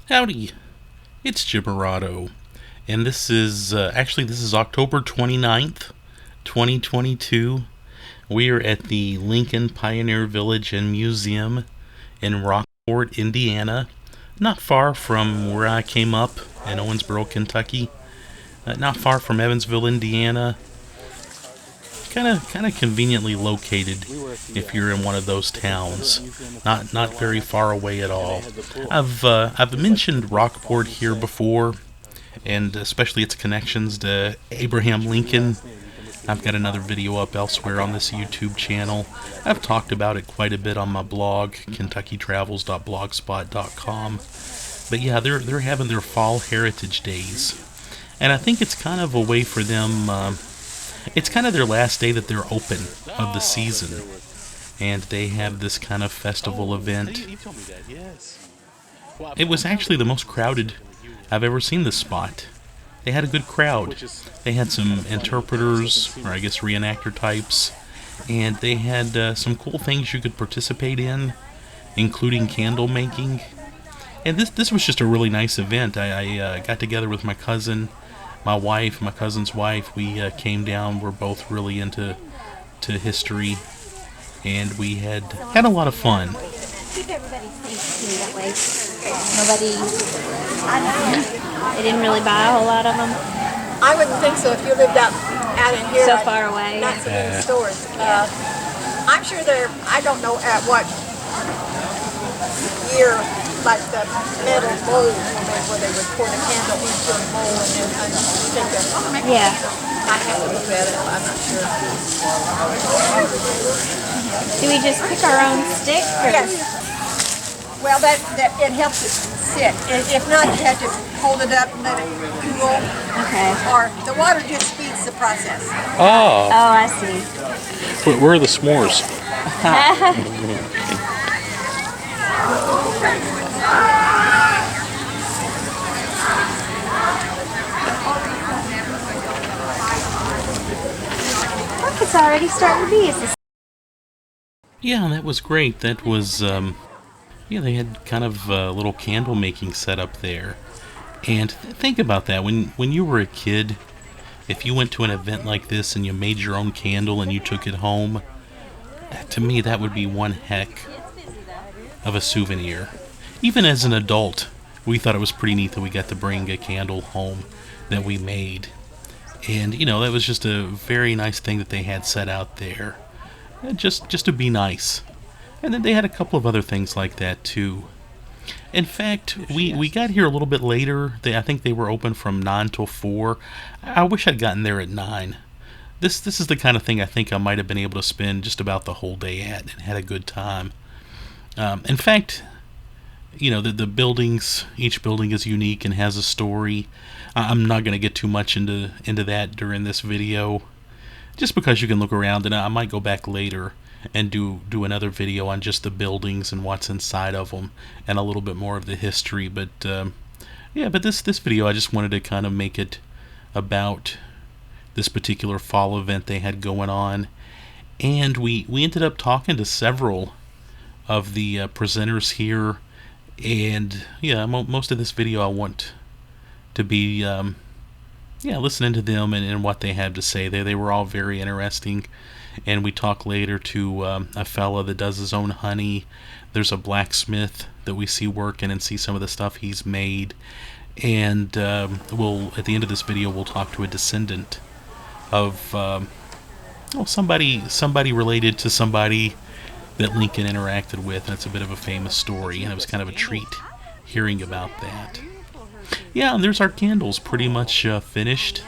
Howdy, it's Jimmerado, and this is October 29th, 2022. We are at the Lincoln Pioneer Village and Museum in Rockport, Indiana, not far from where I came up in Owensboro, Kentucky, not far from Evansville, Indiana. Kind of conveniently located if you're in one of those towns, not very far away at all. I've mentioned Rockport here before, and especially its connections to Abraham Lincoln. I've got another video up elsewhere on this YouTube channel. I've talked about it quite a bit on my blog, KentuckyTravels.blogspot.com. But yeah, they're having their Fall Heritage Days, and I think it's kind of a way for them. It's kind of their last day that they're open of the season, and they have this kind of festival event. It was actually the most crowded I've ever seen this spot. They had a good crowd. They had some interpreters, or I guess reenactor types, and they had some cool things you could participate in, including candle making. And this was just a really nice event. I got together with my cousin, my cousin's wife. We came down. We're both really into history, and we had a lot of fun. Keep everybody safe too, that way nobody, they didn't really buy a whole lot of them. I wouldn't think so if you lived out in here. So far away. Not so many stores. I'm sure I don't know at what year, like the metal bowl where they would pour the candle into a bowl and then stick it. Yeah. I have to look at it. I'm not sure. Do we just pick our own stick? Or? Yes. Well, that it helps it sit. If not, you have to hold it up and let it cool. Okay. Or the water just speeds the process. Oh, Oh, I see. where are the s'mores? Look, it's already starting to be. Yeah, that was great. That was, yeah, they had kind of a little candle making setup there. And think about that. When you were a kid, if you went to an event like this and you made your own candle and you took it home, to me that would be one heck of a souvenir. Even as an adult, we thought it was pretty neat that we got to bring a candle home that we made. And, that was just a very nice thing that they had set out there. Just to be nice. And then they had a couple of other things like that too. In fact, we got here a little bit later. I think they were open from 9 till 4. I wish I'd gotten there at 9. This is the kind of thing I think I might have been able to spend just about the whole day at and had a good time. In fact, the buildings, each building is unique and has a story. I'm not going to get too much into that during this video, just because you can look around, and I might go back later and do another video on just the buildings and what's inside of them and a little bit more of the history. But but this video I just wanted to kind of make it about this particular fall event they had going on, and we ended up talking to several of the presenters here, and most of this video I want to be listening to them and what they have to say. They were all very interesting. And we talk later to a fella that does his own honey. There's a blacksmith that we see working and see some of the stuff he's made. And at the end of this video, we'll talk to a descendant of somebody related to somebody that Lincoln interacted with. And it's a bit of a famous story, and it was kind of a treat hearing about that. Yeah, and there's our candles pretty much finished.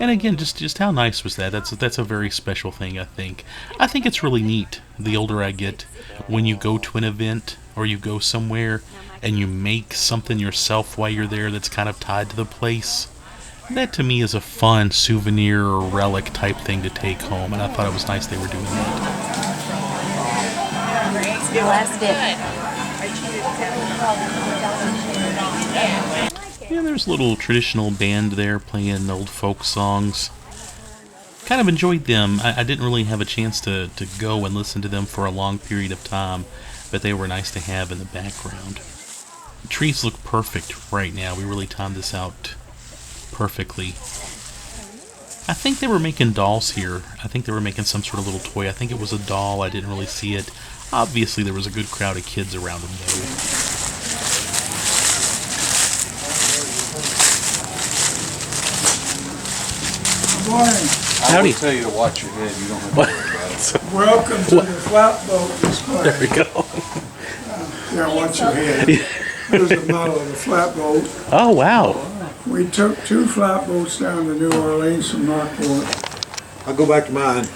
And again, just how nice was that? That's a very special thing, I think. I think it's really neat, the older I get, when you go to an event or you go somewhere and you make something yourself while you're there that's kind of tied to the place. That to me is a fun souvenir or relic type thing to take home, and I thought it was nice they were doing that. Last bit. Yeah, there's a little traditional band there playing old folk songs. Kind of enjoyed them. I didn't really have a chance to go and listen to them for a long period of time, but they were nice to have in the background. trees look perfect right now. We really timed this out perfectly. I think they were making dolls here. I think they were making some sort of little toy. I think it was a doll. I didn't really see it. Obviously, there was a good crowd of kids around them, though. Good morning. Howdy. I will tell you to watch your head. You don't have to worry about it. Welcome to the flatboat display. There we go. Yeah, watch your head. Here's the model of the flatboat. Oh, wow. We took 2 flatboats down to New Orleans from Rockport. I'll go back to mine.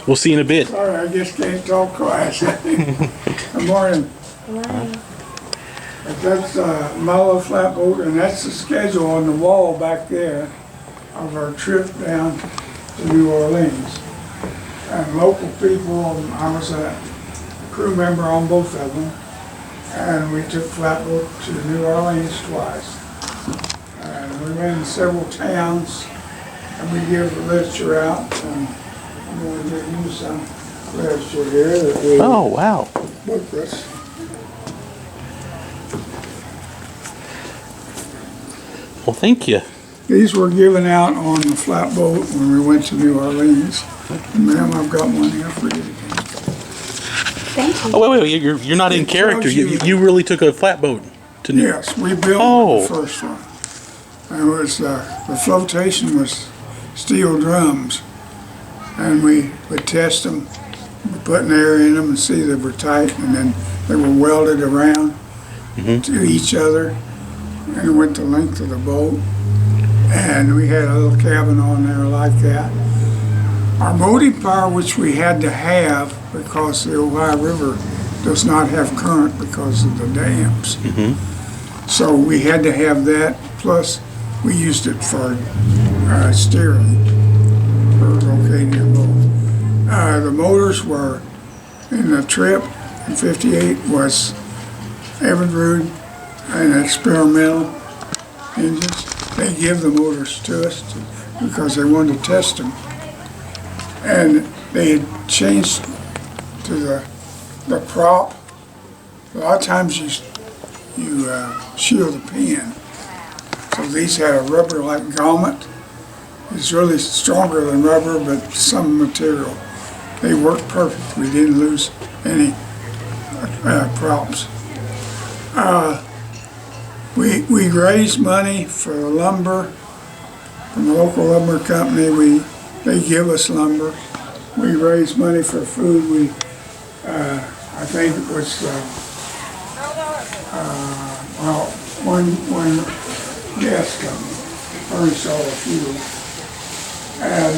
We'll see you in a bit. Sorry, I just can't talk quiet. Good morning. But that's a model of flatboat, and that's the schedule on the wall back there of our trip down to New Orleans. And local people, I was a crew member on both of them, and we took flatboat to New Orleans twice. And we went in several towns, and we give the literature out, and I'm going to give you some literature here that we Oh, wow. booked this. Well, thank you. These were given out on the flatboat when we went to New Orleans. And ma'am, I've got one here for you. Thank you. Oh, wait. You're not in It character. tells you- You really took a flatboat to New York. Yes, we built Oh. the first one. And it was, the flotation was steel drums. And we would test them, putting air in them and see they were tight, and then they were welded around to each other. And it went the length of the boat. And we had a little cabin on there like that. Our motive power, which we had to have because the Ohio River does not have current because of the dams. So we had to have that, plus we used it for steering, for locating the boat. The motors were, in the trip in '58 was Evergreen and experimental engines. They give the motors to us because they wanted to test them. And they had changed to the prop. A lot of times you shield the pin. So these had a rubber-like grommet. It's really stronger than rubber, but some material. They worked perfect. We didn't lose any props. We raised money for the lumber from the local lumber company. They give us lumber. We raised money for food. I think it was one gas company furnished all the fuel, and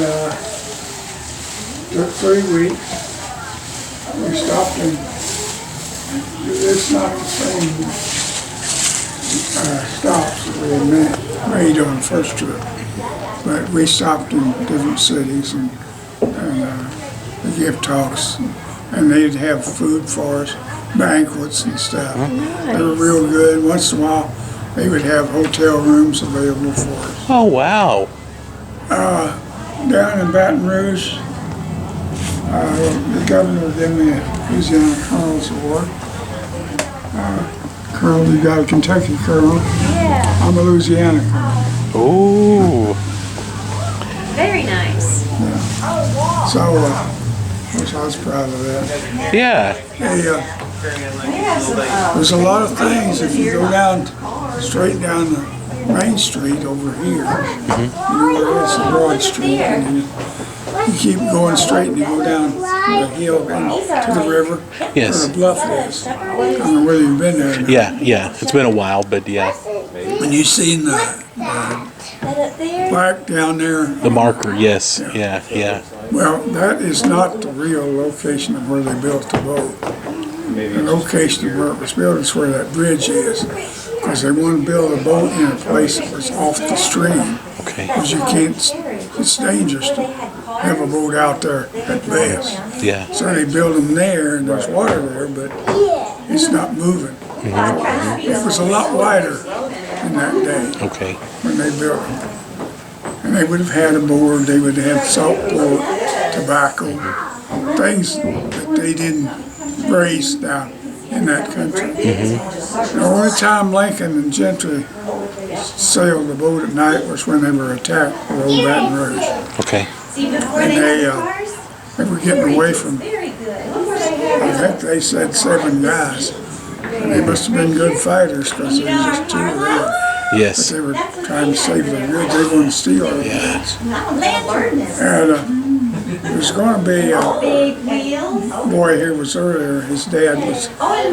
took 3 weeks. We stopped in. It's not the same stops that we made on the first trip, but we stopped in different cities and they give talks, and they'd have food for us, banquets and stuff. They were real good. Once in a while, they would have hotel rooms available for us. Oh, wow. Down in Baton Rouge, the governor gave me a Louisiana Colonel's Award. Colonel, you got a Kentucky Colonel. Yeah. I'm a Louisiana Colonel. Ooh. Very nice. So, I was proud of that. Yeah. There's a lot of things. If you go down, straight down the Main Street over here, you know where it's a broad street, and you keep going straight and you go down the hill and to the river, Yes. where the bluff is. I don't know whether you've been there or not. Yeah. It's been a while, but yeah. When you seen the plaque down there, The marker, yes. Yeah. well, that is not the real location of where they built the boat. The location of where it was built is where that bridge is, because they want to build a boat in a place that was off the stream, Okay. because you can't, it's dangerous to have a boat out there at best. Yeah. So they build them there, and there's water there, but it's not moving. It was a lot wider in that day Okay. when they built them. And they would have had a board, they would have salt pork, tobacco, things that they didn't raise down in that country. The only time Lincoln and Gentry sailed the boat at night was when they were attacked at Old Baton Rouge. Okay. And they were getting away from, I think they said 7 guys. And they must have been good fighters because they were just too red. Yes. But they were trying to save their goods. They wouldn't steal our goods. And there's going to be a boy here was earlier. His dad was on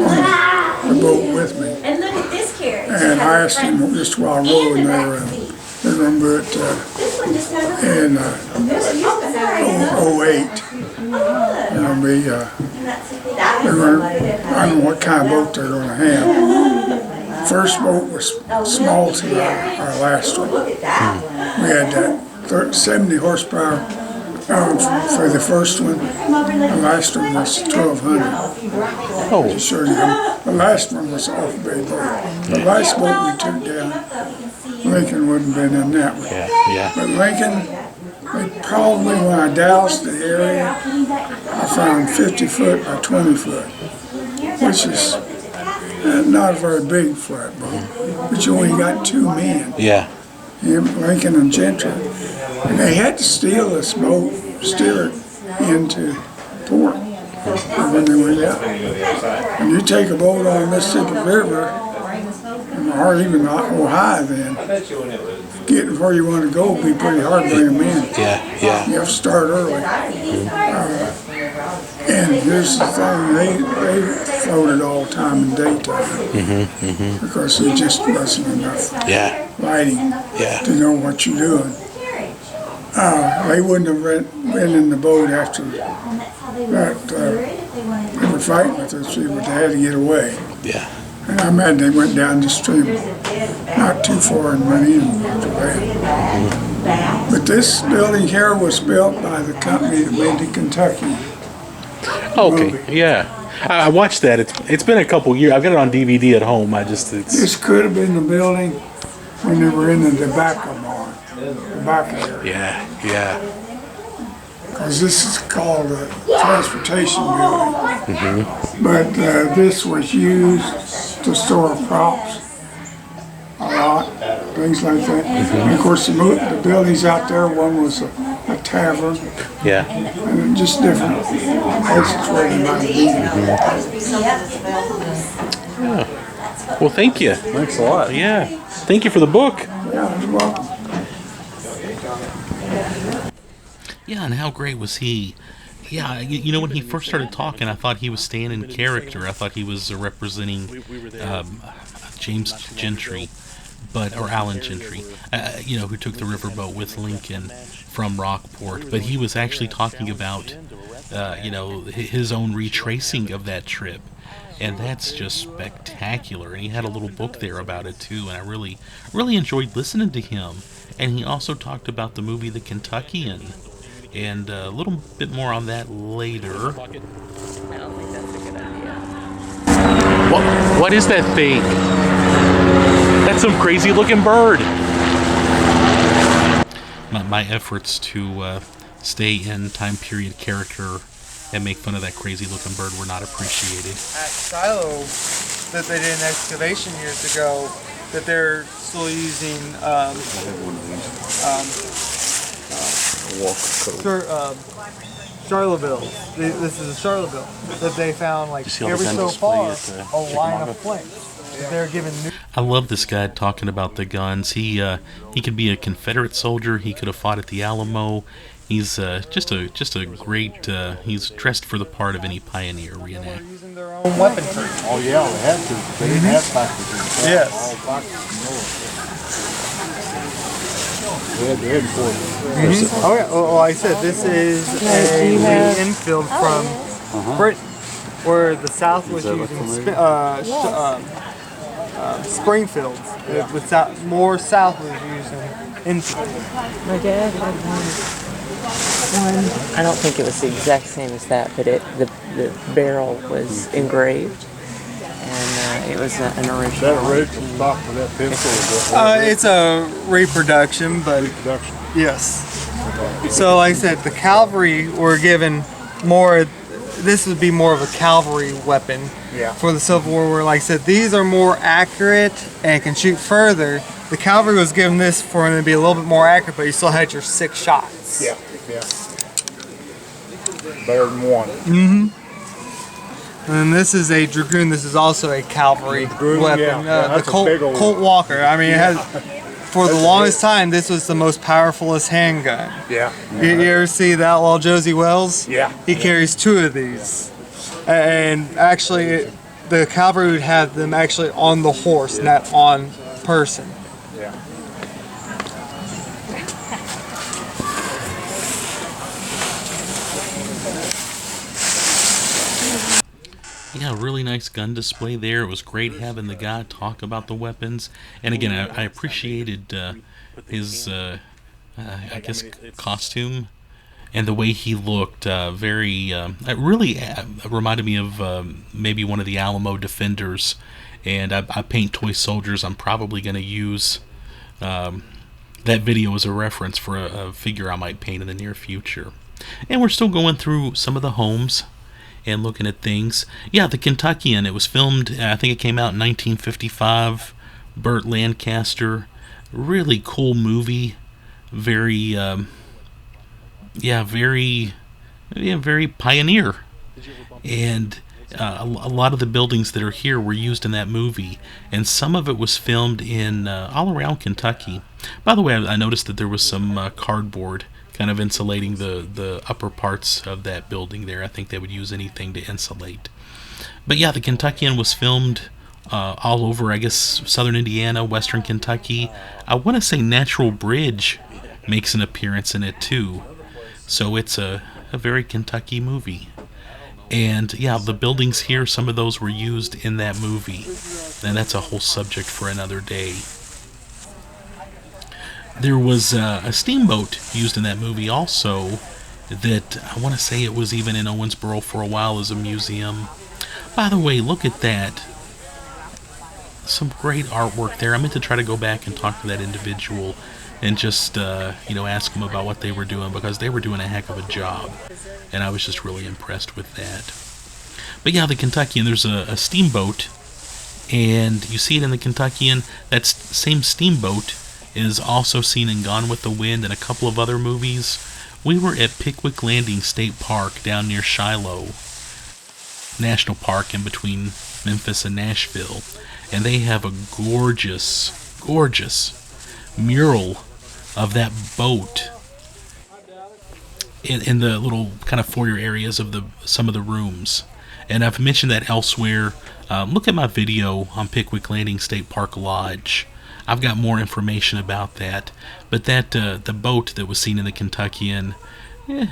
the boat with me. And look at this carrot. And I asked him just while rowing there, they're going to do it in 08. It'll be, they're gonna, I don't know what kind of boat they're going to have. First boat was small to our last one. We had 70 horsepower for the first one. The last one was 1,200. Oh. To show you how, the last one was off bay boat. The last boat we took down, Lincoln wouldn't have been in that one. Yeah. But Lincoln, they probably, when I doused the area, I found 50 foot by 20 foot, which is not a very big flatboat, but you only got 2 men, Yeah. him, Lincoln and Gentry. And they had to steal this boat, steer it into port when they went out. And you take a boat on the Mississippi River, or even Ohio then, getting where you want to go would be pretty hard to bring them in. Yeah. You have to start early. And here's the thing, they floated all the time in daytime because there just wasn't enough lighting to know what you're doing. They wouldn't have been in the boat after that. They were fighting with us, but they had to get away. Yeah. And I imagine they went down the stream not too far and went in after that. But this building here was built by the company that made the Kentucky. Okay. Yeah. I watched that. It's been a couple years. I've got it on DVD at home. This could have been the building when they were in the tobacco barn, tobacco area. Yeah. Because this is called a transportation building. But this was used to store props a lot, things like that. And of course, the buildings out there, one was a tavern, Yeah. and just different places where they might be. Well, thank you. Thanks a lot. Yeah. Thank you for the book. Yeah, you're welcome. Yeah, and how great was he? Yeah, you know, when he first started talking, I thought he was staying in character. I thought he was representing James Gentry, or Allen Gentry, who took the riverboat with Lincoln from Rockport. But he was actually talking about, his own retracing of that trip. And that's just spectacular. And he had a little book there about it, too. And I really, really enjoyed listening to him. And he also talked about the movie The Kentuckian. And a little bit more on that later. What is that thing? That's some crazy looking bird. My efforts to stay in time period character and make fun of that crazy looking bird were not appreciated. At Silo, that they did an excavation years ago, that they're still using Charlottesville. This is a Charlottesville that they found every so far a line of flames. They're given new. I love this guy talking about the guns. He could be a Confederate soldier. He could have fought at the Alamo. He's just a great. He's dressed for the part of any pioneer reenact. Using their own weaponry. Oh yeah, they had to. They didn't have factories. Yes. All factories. They had Oh yeah. Well, like I said, this is a infield from Britain, where the South was using Springfield. More South was using infield. My dad had one. I don't think it was the exact same as that, but the barrel was engraved, and it was an original. Is that a original stock for that pencil? It's a reproduction, but yes. So, like I said, the cavalry were given more this would be more of a cavalry weapon for the Civil War, where, like I said, these are more accurate and can shoot further. The cavalry was given this for them to be a little bit more accurate, but you still had your 6 shots. Yeah. Better than one. And this is a dragoon. This is also a cavalry weapon. Yeah. The That's a big old Colt Walker. I mean, it has, for the longest time, this was the most powerfulest handgun. Yeah. You ever see the outlaw Josie Wells? Yeah. He carries 2 of these. And actually, the cavalry would have them actually on the horse, not on person. Yeah. Yeah, really nice gun display there. It was great having the guy talk about the weapons. And again, I appreciated his, I guess, costume and the way he looked. Very, it really reminded me of maybe one of the Alamo Defenders. And I paint toy soldiers. I'm probably going to use that video as a reference for a figure I might paint in the near future. And we're still going through some of the homes and looking at things. Yeah, the Kentuckian, it was filmed, I think it came out in 1955. Burt Lancaster. Really cool movie. Very, very pioneer. And a lot of the buildings that are here were used in that movie. And some of it was filmed in all around Kentucky. By the way, I noticed that there was some cardboard kind of insulating the upper parts of that building there. I think they would use anything to insulate. But yeah, the Kentuckian was filmed all over, I guess, southern Indiana, western Kentucky. I want to say Natural Bridge makes an appearance in it too. So it's a very Kentucky movie. And yeah, the buildings here, some of those were used in that movie. And that's a whole subject for another day. There was a steamboat used in that movie also that I want to say it was even in Owensboro for a while as a museum. By the way, look at that. Some great artwork there. I meant to try to go back and talk to that individual and just, ask them about what they were doing, because they were doing a heck of a job. And I was just really impressed with that. But yeah, the Kentuckian, there's a steamboat, and you see it in the Kentuckian. That same steamboat is also seen in Gone with the Wind and a couple of other movies. We were at Pickwick Landing State Park down near Shiloh National Park in between Memphis and Nashville, and they have a gorgeous mural of that boat in the little kind of foyer areas of some of the rooms. And I've mentioned that elsewhere. Look at my video on Pickwick Landing State Park Lodge. I've got more information about that. But that the boat that was seen in the Kentuckian, there's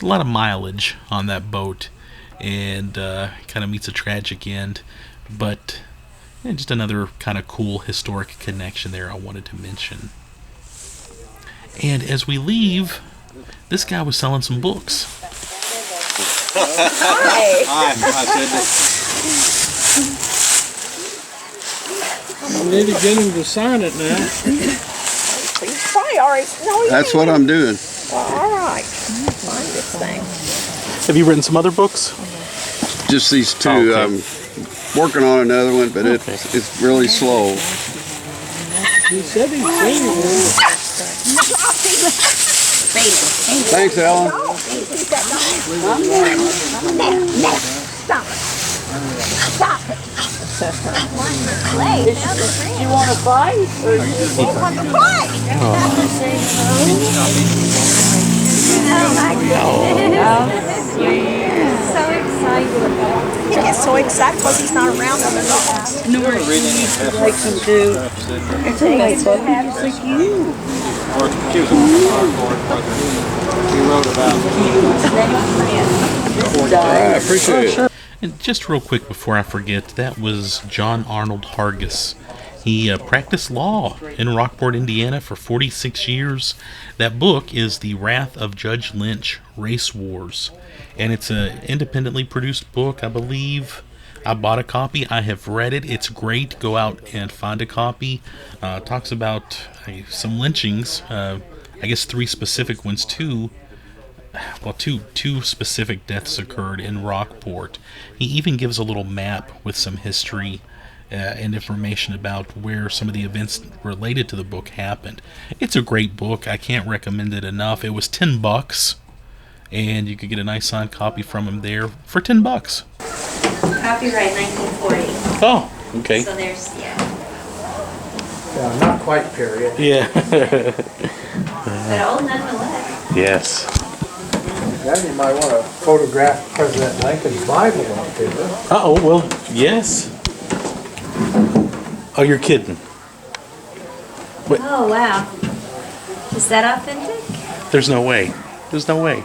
a lot of mileage on that boat, and kind of meets a tragic end. But just another kind of cool historic connection there I wanted to mention. And as we leave, this guy was selling some books. I need to get him to sign it now. He's probably already. No, he That's what I'm doing. Well, all right. Find this thing. Have you written some other books? Just these two. Okay. I'm working on another one, but it's really slow. He said he'd seen it. Thanks, Alan. Stop it. Stop it. You want to fight? Or You want to fight? Oh my goodness. So excited. He gets so excited because he's not around them anymore. Nor she likes him to. It's a nice book, just like you. He wrote about I appreciate it. And just real quick before I forget, that was John Arnold Hargis. He practiced law in Rockport, Indiana for 46 years. That book is The Wrath of Judge Lynch, Race Wars. And it's an independently produced book, I believe. I bought a copy. I have read it. It's great. Go out and find a copy. Talks about some lynchings. I guess 3 specific ones too. well, two specific deaths occurred in Rockport. He even gives a little map with some history and information about where some of the events related to the book happened. It's a great book. I can't recommend it enough. It was $10, and you could get a nice signed copy from him there for $10. Copyright 1940. Oh, okay. So there's, yeah. Yeah, not quite period. Yeah. But old nonetheless. Yes. Then you might want to photograph President Lincoln's Bible up there. Uh-oh, well, yes. Oh, you're kidding. Oh, wow. Is that authentic? There's no way. There's no way.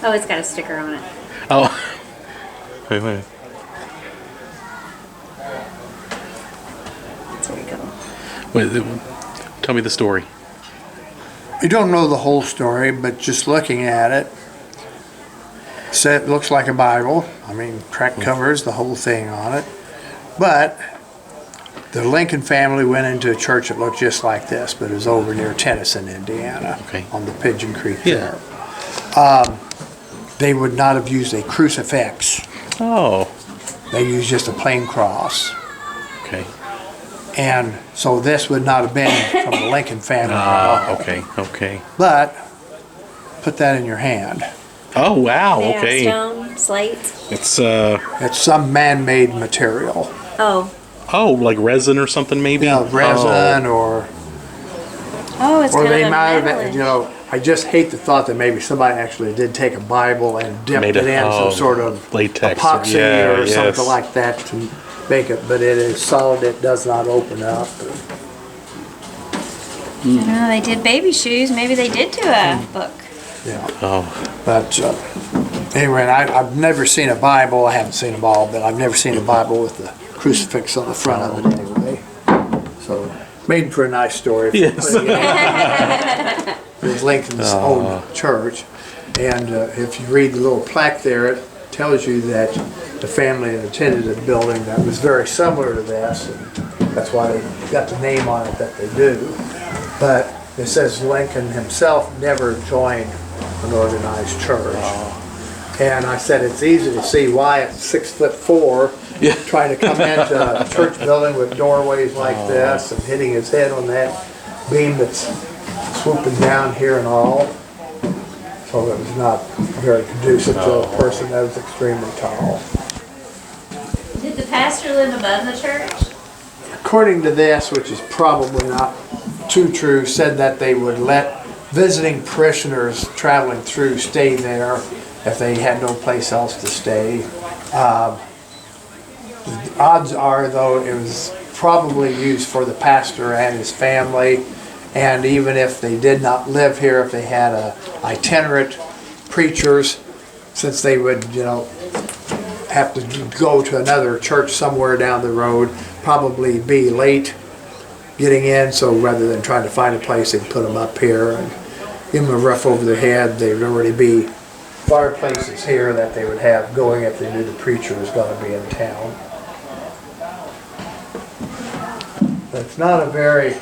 Oh, it's got a sticker on it. Oh. Wait. There you go. Wait, tell me the story. You don't know the whole story, but just looking at it, it looks like a Bible. I mean, track covers, the whole thing on it. But the Lincoln family went into a church that looked just like this, but it was over near Tennyson, Indiana, Okay. on the Pigeon Creek Yeah. there. They would not have used a crucifix. Oh. They used just a plain cross. Okay. And so this would not have been from the Lincoln family. Okay. But put that in your hand. Oh, wow, Yeah, okay. stone, slate. It's, It's some man-made material. Oh. like resin or something maybe? You know, resin or Oh, it's kind they of a might have, metal. you know, I just hate the thought that maybe somebody actually did take a Bible and dipped Made it it- in oh, some sort of latex or- epoxy yeah, or yes. something like that to make it, but it is solid, it does not open up. No, they did baby shoes. Maybe they did do a book. Yeah. Oh. But anyway, I've never seen a Bible, I haven't seen them all, but I've never seen a Bible with the crucifix on the front of it anyway. So, made for a nice story. Yes. It was Lincoln's own church. And if you read the little plaque there, it tells you that the family had attended a building that was very similar to this. And that's why they got the name on it that they do. But it says Lincoln himself never joined an organized church. And I said it's easy to see why at 6'4", trying to come into a church building with doorways like this and hitting his head on that beam that's swooping down here and all. So it was not very conducive to a person that was extremely tall. Did the pastor live above the church? According to this, which is probably not too true, said that they would let visiting parishioners traveling through stay there if they had no place else to stay. The odds are, though, it was probably used for the pastor and his family, and even if they did not live here, if they had itinerant preachers, since they would, have to go to another church somewhere down the road, probably be late getting in, so rather than trying to find a place, they'd put them up here and give them a roof over their head. There'd already be fireplaces here that they would have going if they knew the preacher was going to be in town. It's not a very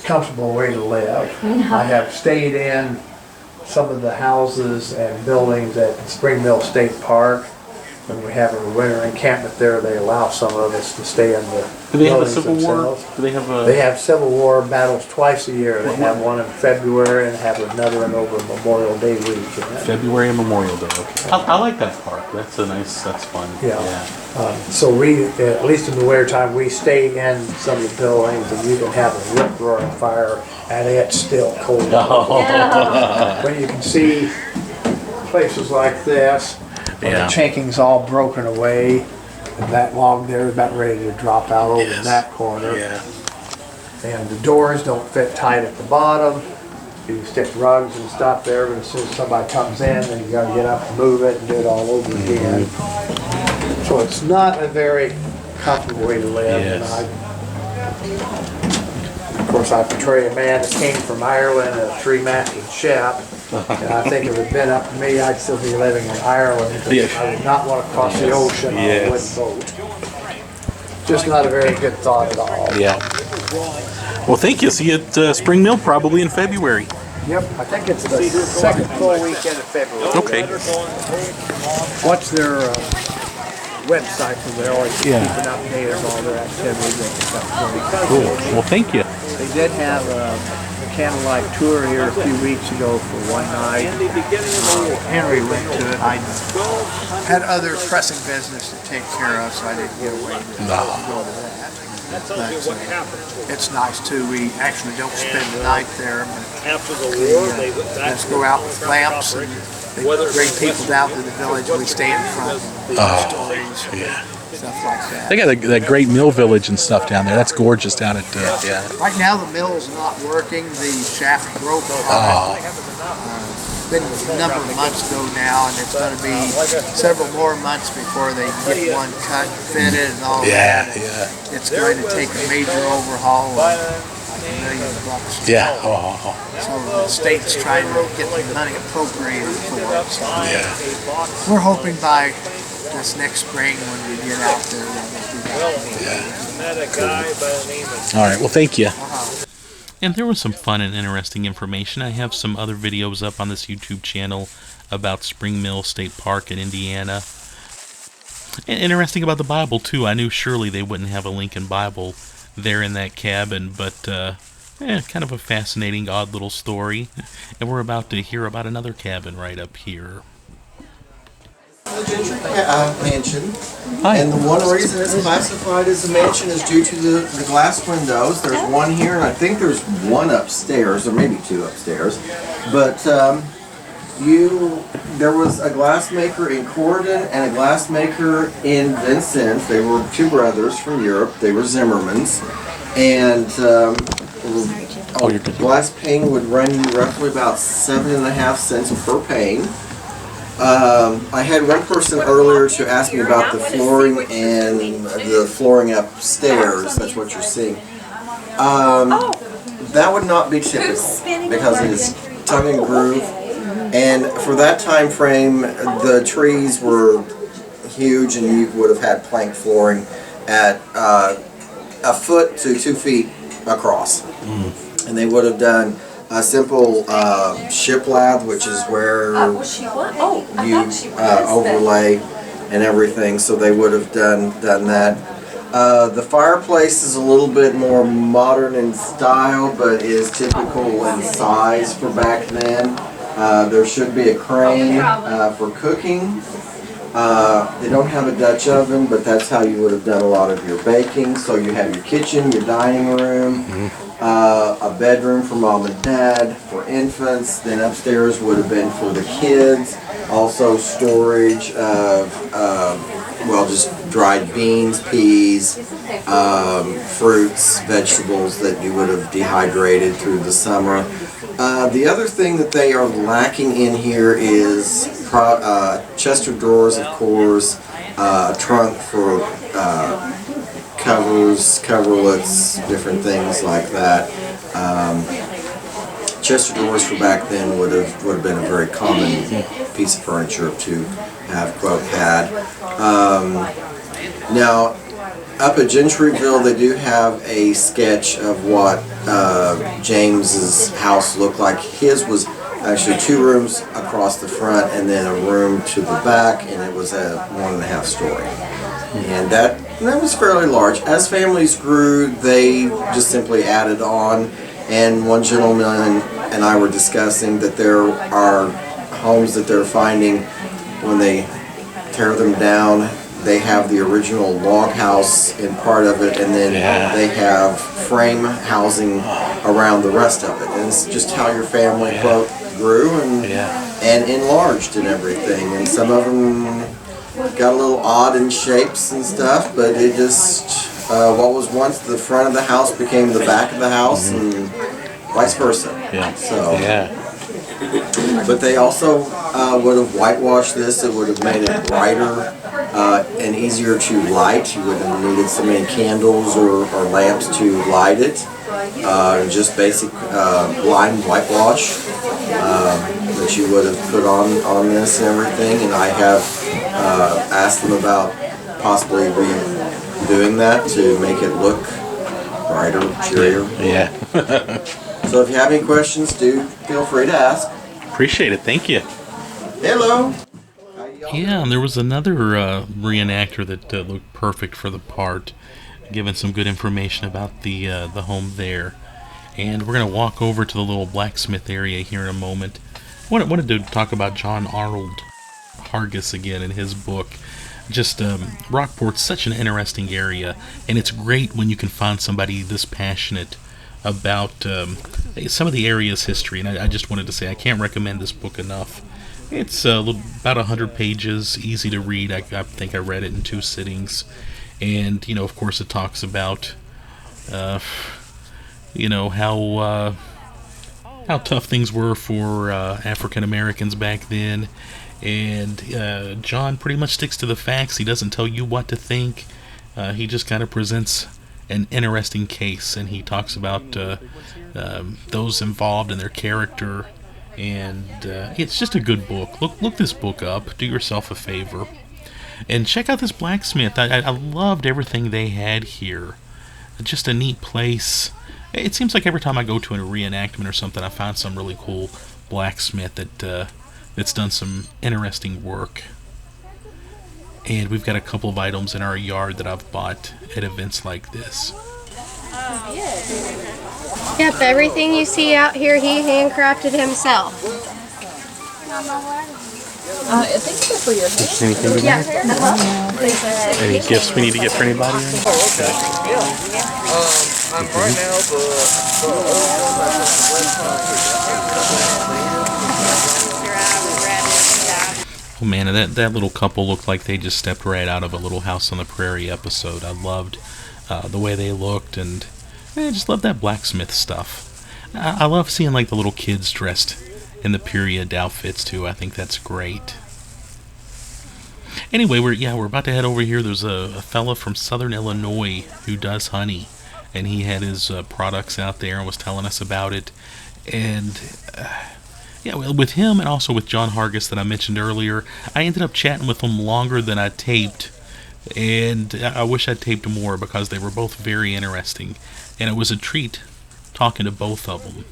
comfortable way to live. I have stayed in some of the houses and buildings at Spring Mill State Park. When we have a winter encampment there, they allow some of us to stay in the Do they have a buildings Civil War? themselves. Do they have a... They have Civil War battles twice a year. They have one in February and have another one over Memorial Day weekend. February and Memorial Day, okay. I like that park. That's fun. Yeah. So we, at least in the winter time, we stay in some of the buildings and you can have a rip roaring fire and it's still cold. But you can see places like this, where the chinking's all broken away and that log there is about ready to drop out over in that corner. Yeah. And the doors don't fit tight at the bottom. You stick rugs and stuff there, but as soon as somebody comes in, then you gotta get up and move it and do it all over again. So it's not a very comfortable way to live. Yes. And of course, I portray a man that came from Ireland, a three-masted ship. And I think if it had been up to me, I'd still be living in Ireland because I would not want to cross the ocean on a wooden boat. Just not a very good thought at all. Yeah. Well, thank you. See you at Spring Mill probably in February. Yep, I think it's the second full weekend of February. Okay. Watch their website because they're always keeping updated on all their activities and stuff. Cool. Well, thank you. They did have a candlelight tour here a few weeks ago for one night. Henry went to it. I had other pressing business to take care of, so I didn't get away to go to that. But, it's nice too. We actually don't spend the night there, but just go out with lamps and they bring people down to the village. We stay in front and stories, stuff like that. They got that great mill village and stuff down there. That's gorgeous down at Right now the mill's not working. The shaft broke. It's been a number of months ago now, and it's going to be several more months before they get one cut and fitted and all that. It's going to take a major overhaul of like $1 million. So the state's trying to get the money appropriated for it. So we're hoping by this next spring when we get out there that we'll do that. All right, well, thank you. And there was some fun and interesting information. I have some other videos up on this YouTube channel about Spring Mill State Park in Indiana. And interesting about the Bible, too. I knew surely they wouldn't have a Lincoln Bible there in that cabin, but kind of a fascinating, odd little story. And we're about to hear about another cabin right up here. Mansion, and the one reason it's classified as a mansion is due to the glass windows. There's one here, and I think there's one upstairs, or maybe two upstairs. But there was a glassmaker in Corydon and a glassmaker in Vincennes. They were two brothers from Europe. They were Zimmermans, and glass pane would run you roughly about 7.5 cents per pane. I had one person earlier to ask me about the flooring and the flooring upstairs. That's what you're seeing. That would not be typical because it is tongue and groove. And for that time frame, the trees were huge, and you would have had plank flooring at 1 foot to 2 feet across. And they would have done a simple shiplap, which is where you overlay and everything, so they would have done that. The fireplace is a little bit more modern in style, but is typical in size for back then. There should be a crane for cooking. They don't have a Dutch oven, but that's how you would have done a lot of your baking. So you have your kitchen, your dining room, a bedroom for mom and dad, for infants. Then upstairs would have been for the kids. Also storage of, just dried beans, peas, fruits, vegetables that you would have dehydrated through the summer. The other thing that they are lacking in here is chest of drawers, of course, a trunk for covers, coverlets, different things like that. Chest of drawers for back then would have been a very common piece of furniture to have had. Now, up at Gentryville, they do have a sketch of what James's house looked like. His was actually 2 rooms across the front and then a room to the back, and it was a 1.5 story. And that was fairly large. As families grew, they just simply added on, and one gentleman and I were discussing that there are homes that they're finding when they tear them down. They have the original log house in part of it, and then they have frame housing around the rest of it. And it's just how your family grew and enlarged and everything. And some of them got a little odd in shapes and stuff, but it just, what was once the front of the house became the back of the house, and vice versa. But they also would have whitewashed this. It would have made it brighter and easier to light. You wouldn't have needed so many candles or lamps to light it. Just basic blind whitewash that you would have put on this and everything. And I have asked them about possibly redoing that to make it look brighter, cheerier. So if you have any questions, do feel free to ask. Appreciate it. Thank you. Hello. Yeah, and there was another reenactor that looked perfect for the part, giving some good information about the home there. And we're going to walk over to the little blacksmith area here in a moment. Wanted to talk about John Arnold Hargis again in his book. Just Rockport's such an interesting area, and it's great when you can find somebody this passionate about some of the area's history. And I just wanted to say I can't recommend this book enough. It's about 100 pages, easy to read. I think I read it in 2 sittings. And, of course it talks about, how tough things were for African Americans back then. And John pretty much sticks to the facts. He doesn't tell you what to think. He just kind of presents an interesting case. And he talks about those involved and their character. And it's just a good book. Look this book up. Do yourself a favor. And check out this blacksmith. I loved everything they had here. Just a neat place. It seems like every time I go to a reenactment or something, I find some really cool blacksmith that's done some interesting work. And we've got a couple of items in our yard that I've bought at events like this. Yep, everything you see out here, he handcrafted himself. I think so for your hair. Anything to Yeah. Any gifts we need to get for anybody? Right now Oh man, and that little couple looked like they just stepped right out of a Little House on the Prairie episode. I loved the way they looked, and I just love that blacksmith stuff. I love seeing like the little kids dressed in the period outfits too. I think that's great. Anyway, we're about to head over here. There's a fella from Southern Illinois who does honey, and he had his products out there and was telling us about it. And with him and also with John Hargis that I mentioned earlier, I ended up chatting with them longer than I taped, and I wish I'd taped more because they were both very interesting, and it was a treat talking to both of them.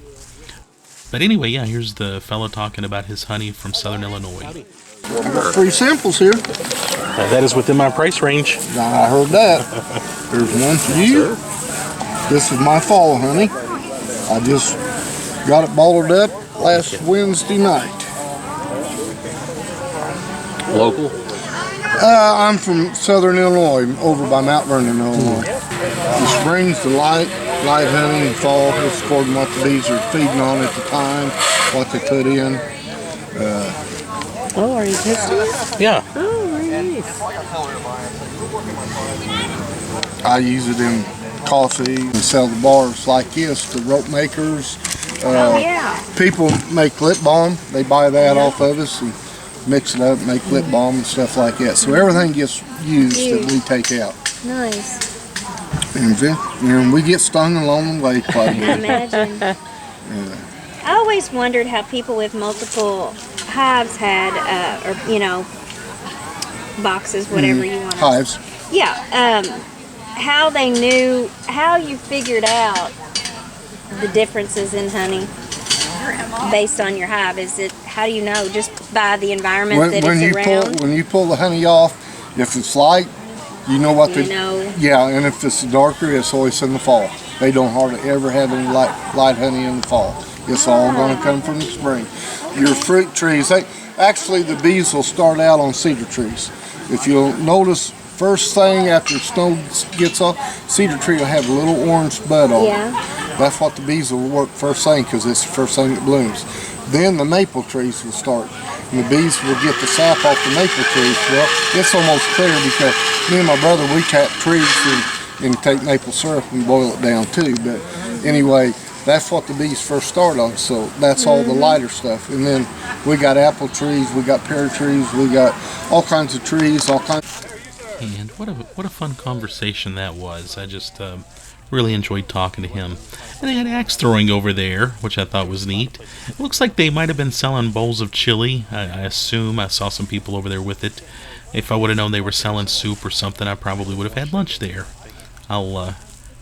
But anyway, here's the fella talking about his honey from Southern Illinois. I got 3 samples here. That is within my price range. I heard that. There's one for you. This is my fall honey. I just got it bottled up last Wednesday night. Local? I'm from Southern Illinois, over by Mount Vernon, Illinois. The spring's the light honey, and fall is according to what the bees are feeding on at the time, what they put in. Oh, are you tasting it? Yeah. Oh, nice. I use it in coffee and sell the bars like this, the rope makers. People make lip balm. They buy that off of us and mix it up, make lip balm and stuff like that. So everything gets used that we take out. Nice. And we get stung along the way quite a I bit. imagine. I always wondered how people with multiple hives had, boxes, whatever you want. Hives. Yeah. How they knew, how you figured out the differences in honey based on your hive. How do you know? Just by the environment that it's around? When you pull the honey off, if it's light, you know what Yeah, and if it's darker, it's always in the fall. They don't hardly ever have any light honey in the fall. It's all going to come from the spring. Your fruit trees, actually the bees will start out on cedar trees. If you'll notice, first thing after snow gets off, cedar tree will have a little orange bud on it. That's what the bees will work first thing because it's the first thing that blooms. Then the maple trees will start. And the bees will get the sap off the maple trees. Well, it's almost clear because me and my brother, we tap trees and take maple syrup and boil it down too. But anyway, that's what the bees first start on. So that's all the lighter stuff. And then we got apple trees, we got pear trees, we got all kinds of trees, all kinds. And what a fun conversation that was. I just really enjoyed talking to him. And they had axe throwing over there, which I thought was neat. It looks like they might have been selling bowls of chili. I assume I saw some people over there with it. If I would have known they were selling soup or something, I probably would have had lunch there. I'll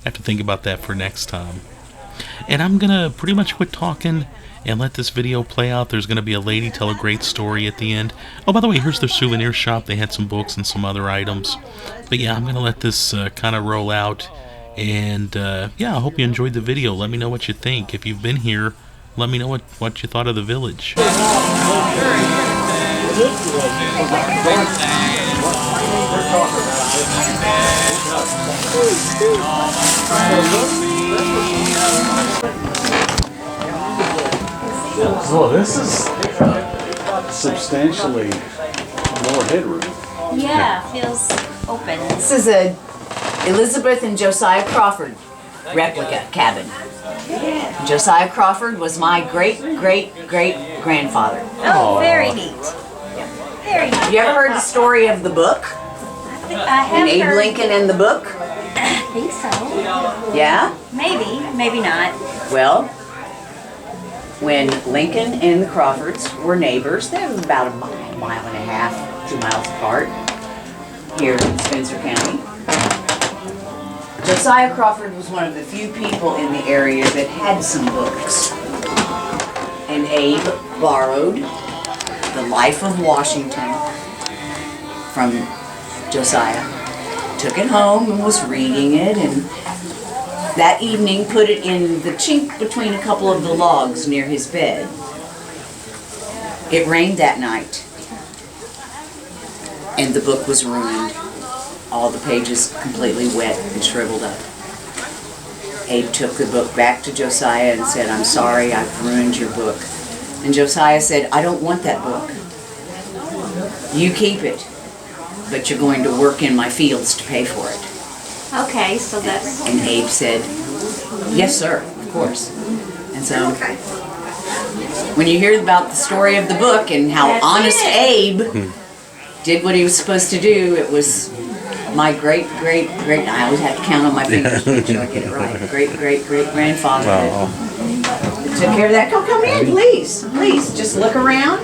have to think about that for next time. And I'm gonna pretty much quit talking and let this video play out. There's gonna be a lady tell a great story at the end. Oh, by the way, here's their souvenir shop. They had some books and some other items. But yeah, I'm gonna let this kind of roll out. And yeah, I hope you enjoyed the video. Let me know what you think. If you've been here, let me know what you thought of the village. So this is substantially more headroom. Yeah, feels open. This is a Elizabeth and Josiah Crawford replica cabin. Josiah Crawford was my great-great-great-grandfather. Oh, very neat. Very neat. You ever heard the story of the book? I have And Abe heard. Lincoln and the book? I think so. Yeah? Maybe, maybe not. Well, when Lincoln and the Crawfords were neighbors, they were about a mile and a half, 2 miles apart, here in Spencer County. Josiah Crawford was one of the few people in the area that had some books. And Abe borrowed The Life of Washington from Josiah. Took it home and was reading it, and that evening put it in the chink between a couple of the logs near his bed. It rained that night, and the book was ruined. All the pages completely wet and shriveled up. Abe took the book back to Josiah and said, "I'm sorry, I've ruined your book." And Josiah said, "I don't want that book. You keep it, but you're going to work in my fields to pay for it." Okay, so that's... And Abe said, "Yes, sir, of course." And so, when you hear about the story of the book and how That's honest it. Abe did what he was supposed to do, it was my great-great-great, I always have to count on my fingers to make sure I get it right, great-great-great-grandfather that took care of that. Come in, please, just look around.